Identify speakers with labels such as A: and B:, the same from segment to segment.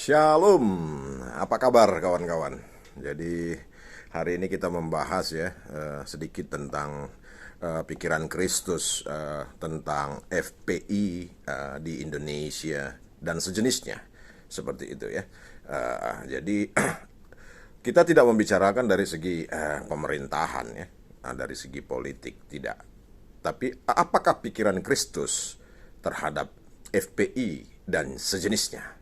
A: Shalom, apa kabar kawan-kawan? Jadi hari ini kita membahas ya sedikit tentang pikiran Kristus tentang FPI di Indonesia dan sejenisnya seperti itu ya. Jadi kita tidak membicarakan dari segi pemerintahan ya, dari segi politik tidak. Tapi apakah pikiran Kristus terhadap FPI dan sejenisnya?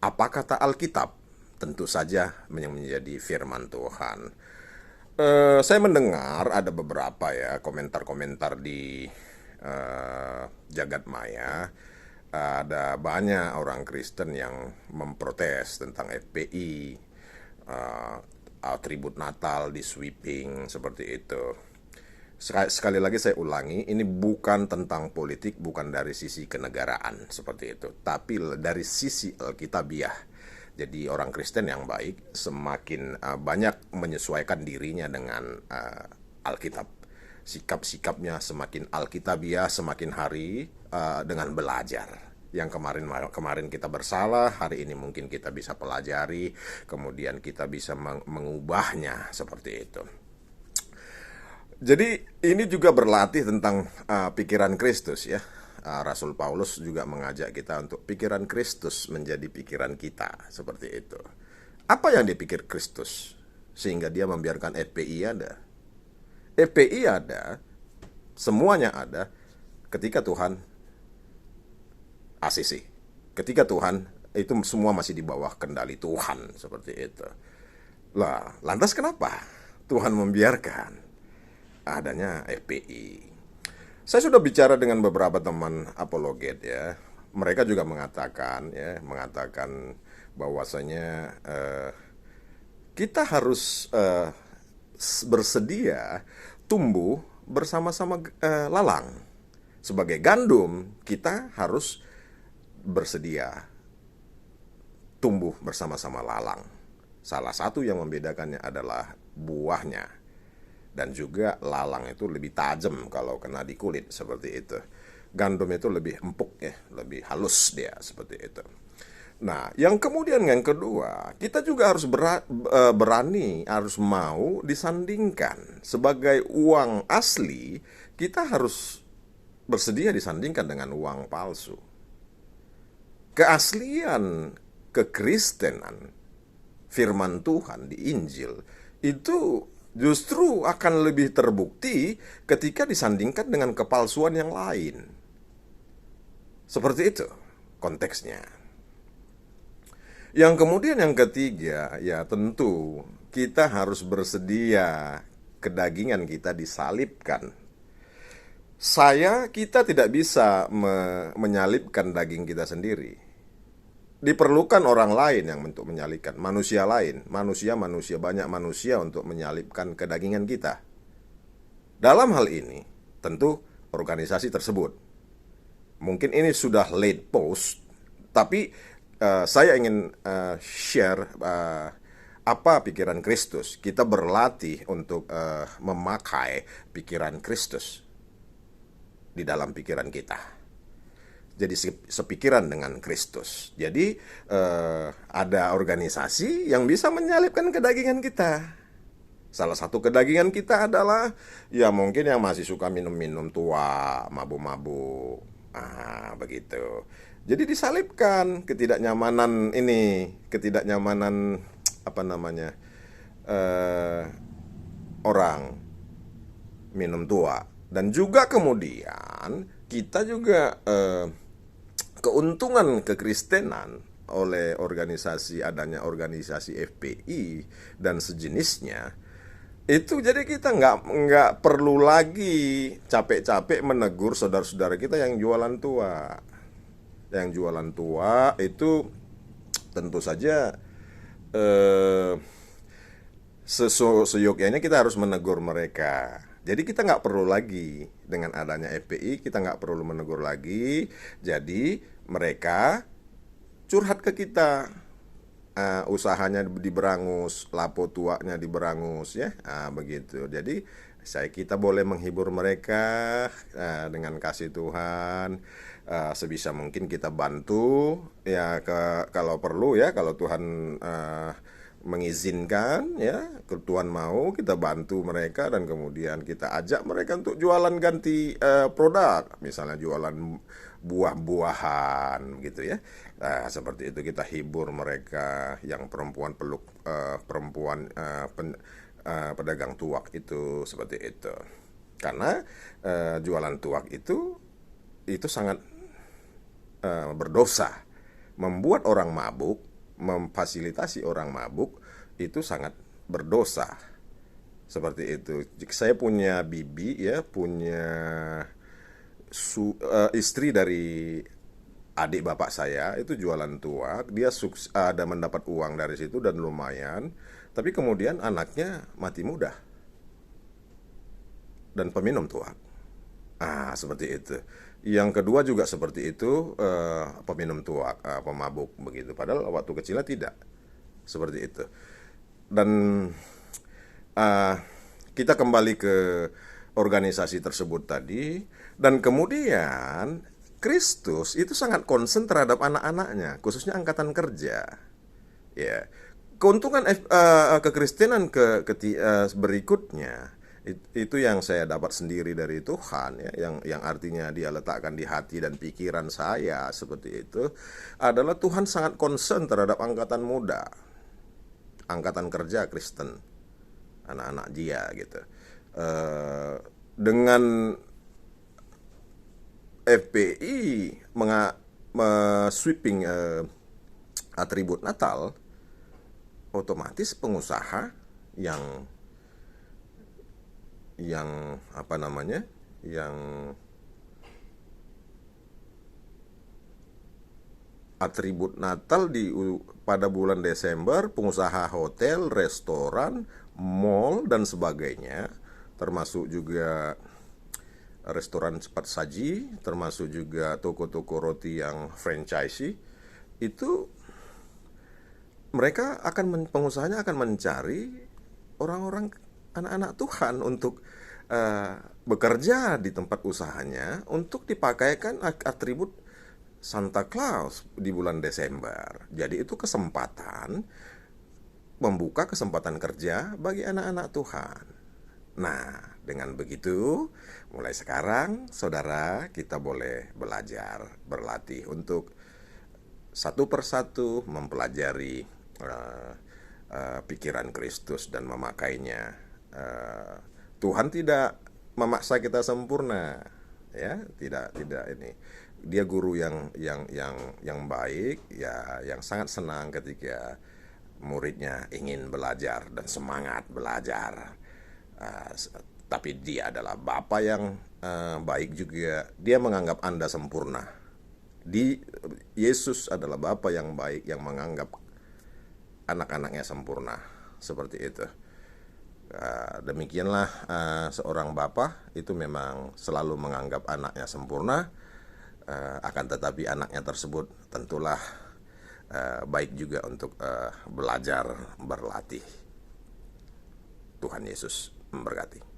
A: Apa kata Alkitab? Tentu saja yang menjadi firman Tuhan. Saya mendengar ada beberapa ya komentar-komentar di jagat maya. Ada banyak orang Kristen yang memprotes tentang FPI, atribut Natal di sweeping seperti itu. Sekali lagi saya ulangi, ini bukan tentang politik, bukan dari sisi kenegaraan seperti itu, tapi dari sisi Alkitabiah. Jadi orang Kristen yang baik semakin banyak menyesuaikan dirinya dengan Alkitab. Sikap-sikapnya semakin Alkitabiah semakin hari dengan belajar. Yang kemarin kita bersalah, hari ini mungkin kita bisa pelajari, kemudian kita bisa mengubahnya seperti itu. Jadi ini juga berlatih tentang pikiran Kristus ya. Rasul Paulus juga mengajak kita untuk pikiran Kristus menjadi pikiran kita seperti itu. Apa yang dipikir Kristus sehingga dia membiarkan FPI ada? FPI ada, semuanya ada ketika Tuhan ACC. Ketika Tuhan itu semua masih di bawah kendali Tuhan seperti itu. Lah, lantas kenapa Tuhan membiarkan adanya FPI? Saya sudah bicara dengan beberapa teman apologet ya. Mereka juga mengatakan bahwasanya kita harus bersedia tumbuh bersama-sama lalang. Sebagai gandum, kita harus bersedia tumbuh bersama-sama lalang. Salah satu yang membedakannya adalah buahnya. Dan juga lalang itu lebih tajam kalau kena di kulit seperti itu. Gandum itu lebih empuk ya, lebih halus dia seperti itu. Nah, yang kedua, kita juga harus berani, harus mau disandingkan. Sebagai uang asli, kita harus bersedia disandingkan dengan uang palsu. Keaslian kekristenan, firman Tuhan di Injil, itu justru akan lebih terbukti ketika disandingkan dengan kepalsuan yang lain. Seperti itu konteksnya. Yang ketiga, ya tentu kita harus bersedia kedagingan kita disalibkan. Kita tidak bisa menyalibkan daging kita sendiri. Diperlukan orang lain yang untuk menyalibkan, manusia lain, manusia banyak manusia untuk menyalibkan kedagingan kita. Dalam hal ini, tentu organisasi tersebut. Mungkin ini sudah late post, tapi saya ingin share apa pikiran Kristus. Kita berlatih untuk memakai pikiran Kristus di dalam pikiran kita. Jadi sepikiran dengan Kristus. Jadi ada organisasi yang bisa menyalibkan kedagingan kita. Salah satu kedagingan kita adalah ya mungkin yang masih suka minum-minum tua, mabuk-mabuk. Begitu. Jadi disalibkan ketidaknyamanan apa namanya? Orang minum tua. Dan juga kemudian kita juga keuntungan kekristenan oleh adanya organisasi FPI dan sejenisnya itu, jadi kita nggak perlu lagi capek-capek menegur saudara-saudara kita yang jualan tua itu tentu saja seyogyanya kita harus menegur mereka. Jadi kita nggak perlu lagi dengan adanya FPI, kita nggak perlu menegur lagi. Jadi mereka curhat ke kita. usahanya diberangus, lapo tuanya diberangus ya, begitu. Jadi kita boleh menghibur mereka dengan kasih Tuhan. Sebisa mungkin kita bantu ya, kalau perlu ya, kalau Tuhan mengizinkan ya, Tuhan mau, kita bantu mereka dan kemudian kita ajak mereka untuk jualan ganti produk, misalnya jualan buah-buahan gitu ya. Seperti itu kita hibur mereka, yang perempuan peluk perempuan pedagang tuak itu, seperti itu. Karena jualan tuak itu sangat berdosa, membuat orang mabuk, memfasilitasi orang mabuk itu sangat berdosa. Seperti itu. Saya punya bibi ya, punya istri dari adik bapak saya itu jualan tuak. Dia ada mendapat uang dari situ dan lumayan. Tapi kemudian anaknya mati muda dan peminum tuak. Seperti itu. Yang kedua juga seperti itu, peminum tuak, pemabuk begitu. Padahal waktu kecilnya tidak seperti itu. Dan kita kembali ke organisasi tersebut tadi, dan kemudian Kristus itu sangat concern terhadap anak-anaknya, khususnya angkatan kerja. Ya, keuntungan kekristenan berikutnya itu yang saya dapat sendiri dari Tuhan ya, yang artinya Dia letakkan di hati dan pikiran saya seperti itu, adalah Tuhan sangat concern terhadap angkatan muda, angkatan kerja Kristen, anak-anak Dia gitu. Dengan FPI sweeping atribut Natal, otomatis pengusaha yang apa namanya, yang atribut Natal pada bulan Desember, pengusaha hotel, restoran, mall dan sebagainya, termasuk juga restoran cepat saji, termasuk juga toko-toko roti yang franchise, itu mereka pengusahanya akan mencari orang-orang, anak-anak Tuhan untuk bekerja di tempat usahanya untuk dipakaikan atribut Santa Claus di bulan Desember. Jadi itu membuka kesempatan kerja bagi anak-anak Tuhan. Nah, dengan begitu, mulai sekarang saudara, kita boleh belajar, berlatih untuk satu persatu mempelajari pikiran Kristus dan memakainya. Tuhan tidak memaksa kita sempurna, ya, tidak ini. Dia guru yang baik, ya, yang sangat senang ketika muridnya ingin belajar dan semangat belajar. Tapi Dia adalah Bapa yang baik juga. Dia menganggap Anda sempurna. Yesus adalah Bapa yang baik yang menganggap anak-anaknya sempurna, seperti itu. Demikianlah seorang bapa itu memang selalu menganggap anaknya sempurna, akan tetapi anaknya tersebut tentulah baik juga untuk belajar, berlatih. Tuhan Yesus memberkati.